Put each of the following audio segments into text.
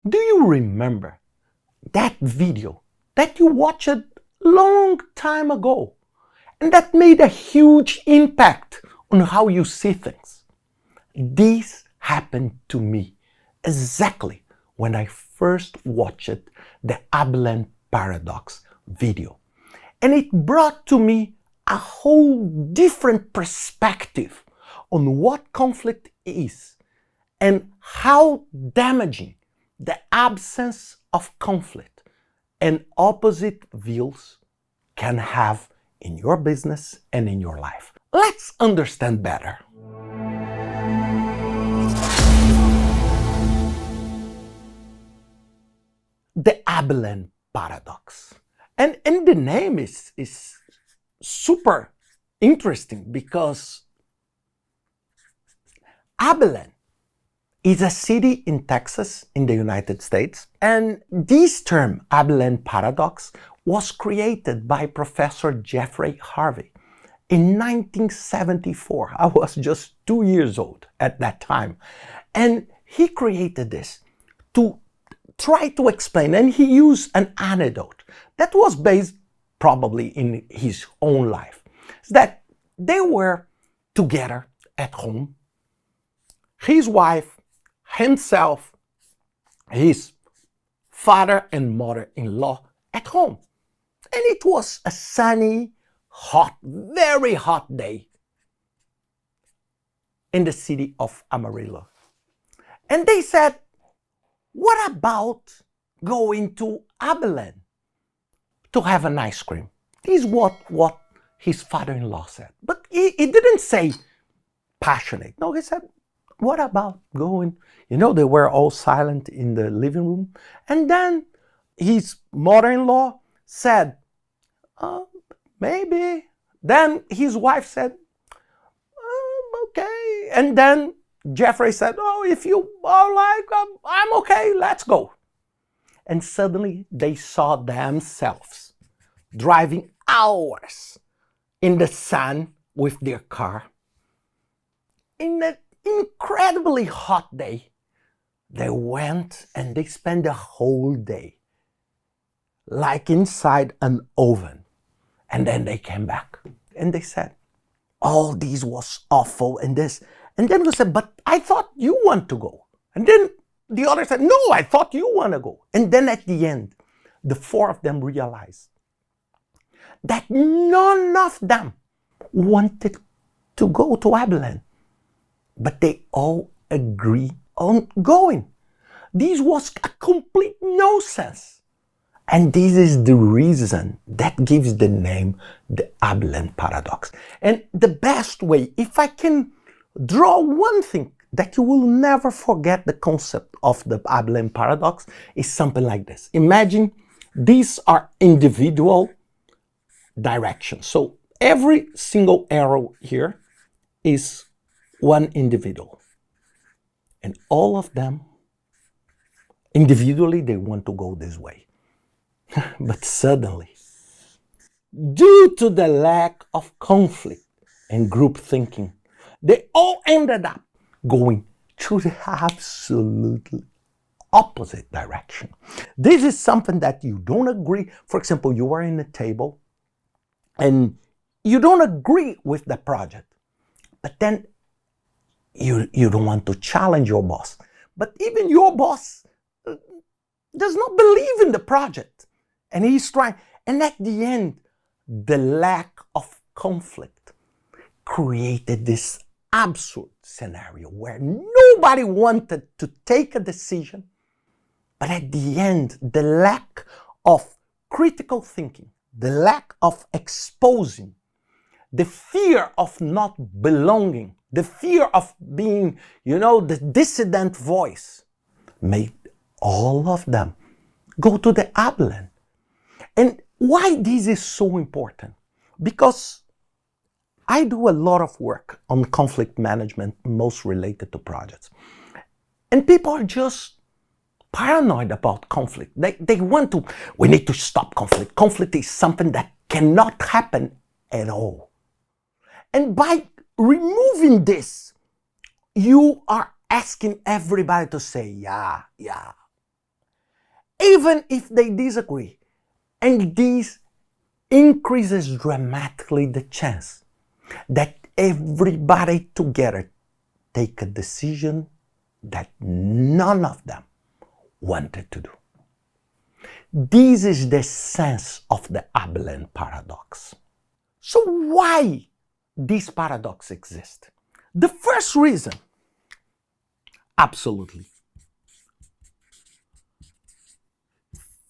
Do you remember that video that you watched a long time ago and that made a huge impact on how you see things? This happened to me exactly when I first watched the Abilene paradox video. And it brought to me a whole different perspective on what conflict is and how damaging the absence of conflict and opposite views can have in your business and in your life. Let's understand better. The Abilene paradox. And the name is super interesting because Abilene is a city in Texas in the United States. And this term, Abilene paradox, was created by Professor Jeffrey Harvey in 1974. I was just 2 years old at that time. And he created this to try to explain, and he used an anecdote that was based probably in his own life, that they were together at home, his wife, himself, his father and mother-in-law at home. And it was a sunny, hot, very hot day in the city of Amarillo. And they said, what about going to Abilene to have an ice cream? This is what his father-in-law said. But he didn't say passionate. No, he said, what about going? You know, they were all silent in the living room. And then his mother-in-law said, maybe. Then his wife said, okay. And then Jeffrey said, if you are like, I'm okay, let's go. And suddenly they saw themselves driving hours in the sun with their car. In an incredibly hot day, they went and they spent the whole day like inside an oven. And then they came back and they said, oh, this was awful and this. And then we said, but I thought you want to go. And then the other said, no, I thought you want to go. And then at the end, the four of them realized that none of them wanted to go to Abilene. But they all agree on going. This was a complete nonsense. And this is the reason that gives the name the Abilene paradox. And the best way, if I can draw one thing that you will never forget the concept of the Abilene paradox, is something like this. Imagine these are individual directions. So every single arrow here is one individual. And all of them, individually, they want to go this way. But suddenly, due to the lack of conflict and group thinking, they all ended up going to the absolutely opposite direction. This is something that you don't agree. For example, you are in a table and you don't agree with the project, but then you don't want to challenge your boss. But even your boss does not believe in the project. And he's trying. And at the end, the lack of conflict created this absurd scenario where nobody wanted to take a decision. But at the end, the lack of critical thinking, the lack of exposing, the fear of not belonging, the fear of being, the dissident voice, made all of them go to the Abilene. And why this is so important? Because I do a lot of work on conflict management, most related to projects. And people are just paranoid about conflict. They want to, we need to stop conflict. Conflict is something that cannot happen at all. And by removing this, you are asking everybody to say, yeah, even if they disagree. And this increases dramatically the chance that everybody together take a decision that none of them wanted to do. This is the sense of the Abilene paradox. So why this paradox exists? The first reason, absolutely,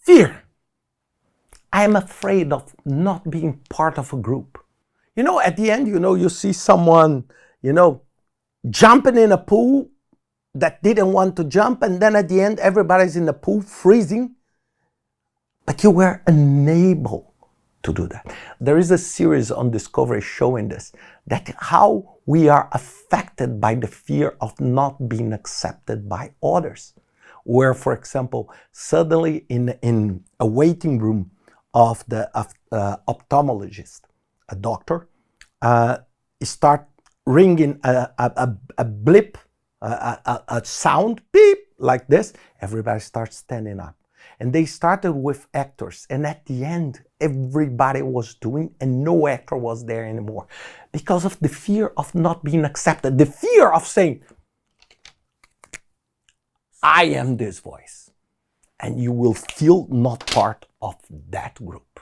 fear. I am afraid of not being part of a group. At the end, you see someone, jumping in a pool that didn't want to jump, and then at the end, everybody's in the pool freezing, but you were unable to do that. There is a series on Discovery showing this, that how we are affected by the fear of not being accepted by others. Where, for example, suddenly in a waiting room of the ophthalmologist, a doctor, start ringing a blip, a sound, beep, like this, everybody starts standing up. And they started with actors, and at the end, everybody was doing, and no actor was there anymore. Because of the fear of not being accepted, the fear of saying, I am this voice, and you will feel not part of that group.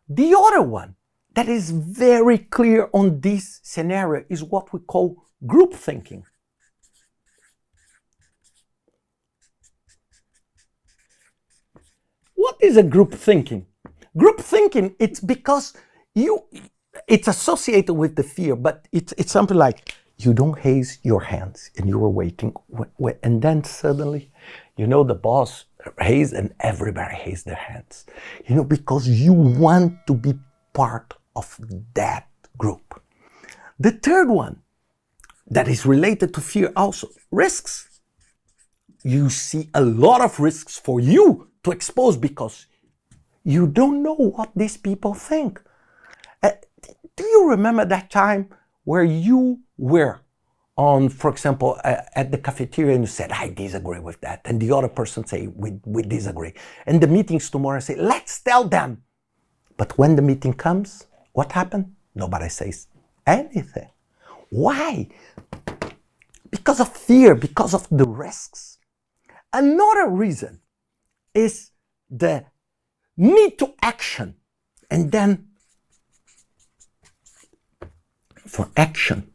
The other one that is very clear on this scenario is what we call group thinking. What is a group thinking? Group thinking, it's because it's associated with the fear, but it's something like, you don't raise your hands and you were waiting, and then suddenly, the boss raised and everybody raised their hands, because you want to be part of that group. The third one that is related to fear also, risks. You see a lot of risks for you to expose because you don't know what these people think. Do you remember that time where you were on, for example, at the cafeteria and you said, I disagree with that. And the other person say, we disagree. And the meetings tomorrow say, let's tell them. But when the meeting comes, what happened? Nobody says anything. Why? Because of fear, because of the risks. Another reason is the need to action. And then for action,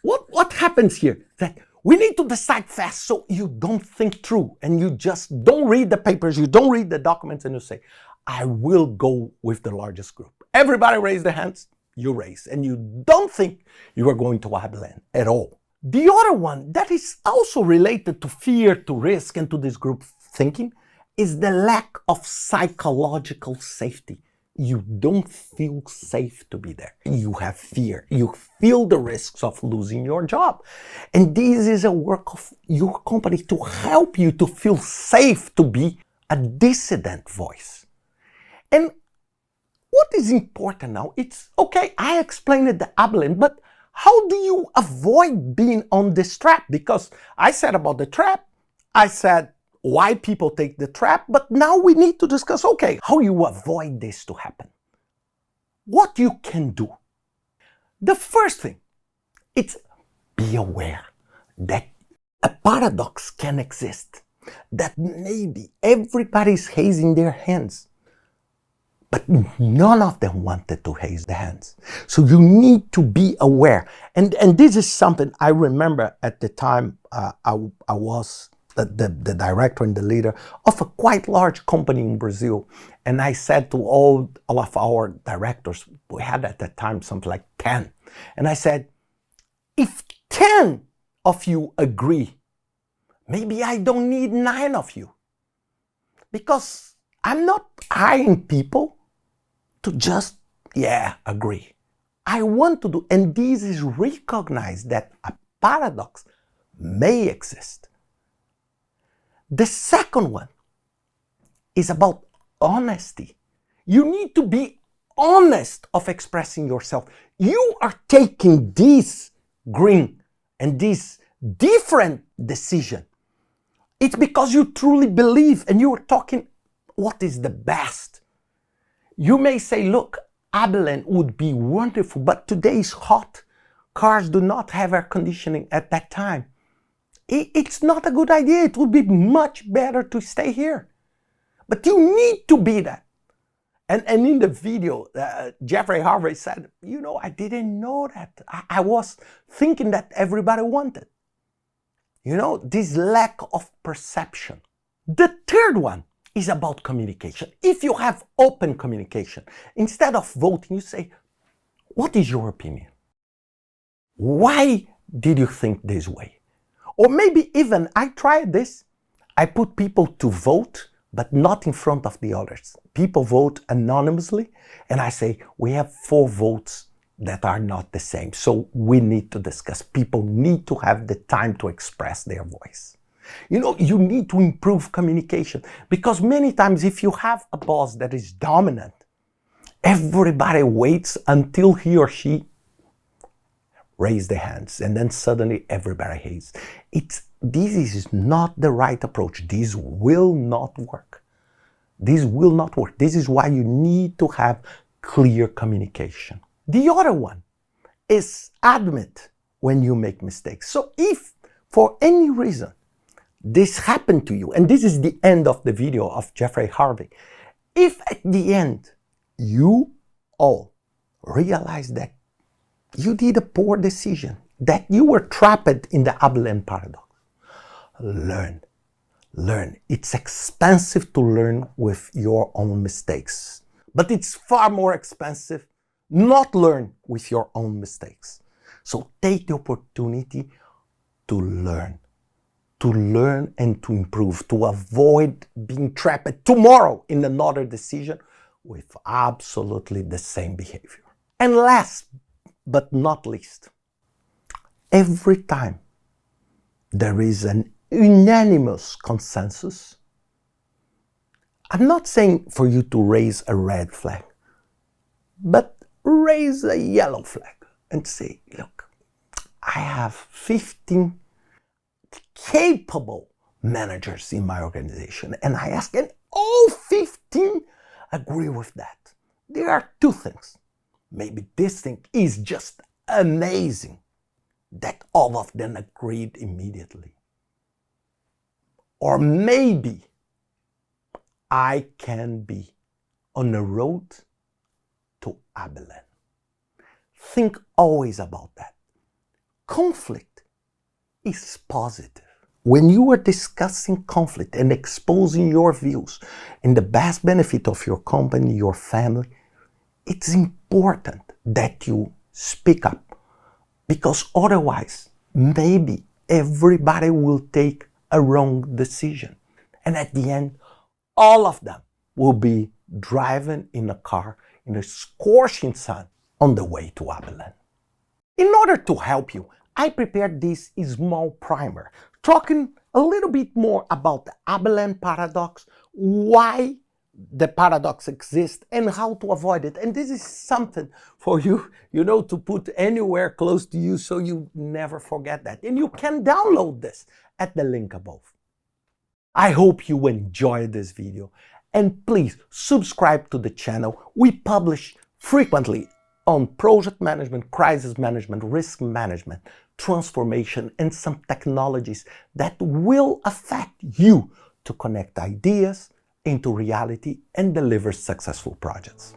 what happens here? That we need to decide fast, so you don't think through and you just don't read the papers, you don't read the documents, and you say, I will go with the largest group. Everybody raise their hands, you raise, and you don't think you are going to Abilene at all. The other one that is also related to fear, to risk, and to this group thinking is the lack of psychological safety. You don't feel safe to be there. You have fear. You feel the risks of losing your job. And this is a work of your company to help you to feel safe to be a dissident voice. And what is important now, it's okay, I explained it, the Abilene, but how do you avoid being on this trap? Because I said about the trap, I said why people take the trap, but now we need to discuss, okay, how you avoid this to happen. What you can do. The first thing, it's be aware that a paradox can exist, that maybe everybody's raising their hands, but none of them wanted to raise their hands. So you need to be aware. And this is something I remember at the time I was the director and the leader of a quite large company in Brazil. And I said to all of our directors, we had at that time something like 10. And I said, if 10 of you agree, maybe I don't need 9 of you. Because I'm not hiring people to just, agree. I want to do, and this is recognized that a paradox may exist. The second one is about honesty. You need to be honest of expressing yourself. You are taking this green and this different decision. It's because you truly believe and you're talking what is the best. You may say, look, Abilene would be wonderful, but today is hot. Cars do not have air conditioning at that time. It's not a good idea. It would be much better to stay here. But you need to be that. And in the video, Jeffrey Harvey said, I didn't know that. I was thinking that everybody wanted. This lack of perception. The third one is about communication. If you have open communication, instead of voting, you say, what is your opinion? Why did you think this way? Or maybe even, I tried this. I put people to vote, but not in front of the others. People vote anonymously, and I say, we have 4 votes that are not the same. So we need to discuss. People need to have the time to express their voice. You need to improve communication, because many times if you have a boss that is dominant, everybody waits until he or she raise their hands, and then suddenly everybody hates. This is not the right approach. This will not work. This will not work. This is why you need to have clear communication. The other one is admit when you make mistakes. So if for any reason this happened to you, and this is the end of the video of Jeffrey Harvey, if at the end you all realize that you did a poor decision, that you were trapped in the Abilene paradox, learn. It's expensive to learn with your own mistakes, but it's far more expensive not learn with your own mistakes. So take the opportunity to learn and to improve, to avoid being trapped tomorrow in another decision with absolutely the same behavior. And last but not least, every time there is an unanimous consensus, I'm not saying for you to raise a red flag, but raise a yellow flag and say, look, I have 15 capable managers in my organization, and I ask, and all 15 agree with that. There are 2 things. Maybe this thing is just amazing that all of them agreed immediately. Or maybe I can be on the road to Abilene. Think always about that. Conflict is positive. When you are discussing conflict and exposing your views in the best benefit of your company, your family, it's important that you speak up, because otherwise maybe everybody will take a wrong decision. And at the end, all of them will be driving in a car in the scorching sun on the way to Abilene. In order to help you, I prepared this small primer, talking a little bit more about the Abilene paradox, why the paradox exists, and how to avoid it. And this is something for you, to put anywhere close to you so you never forget that. And you can download this at the link above. I hope you enjoyed this video, and please subscribe to the channel. We publish frequently on project management, crisis management, risk management, transformation, and some technologies that will affect you to connect ideas into reality and deliver successful projects.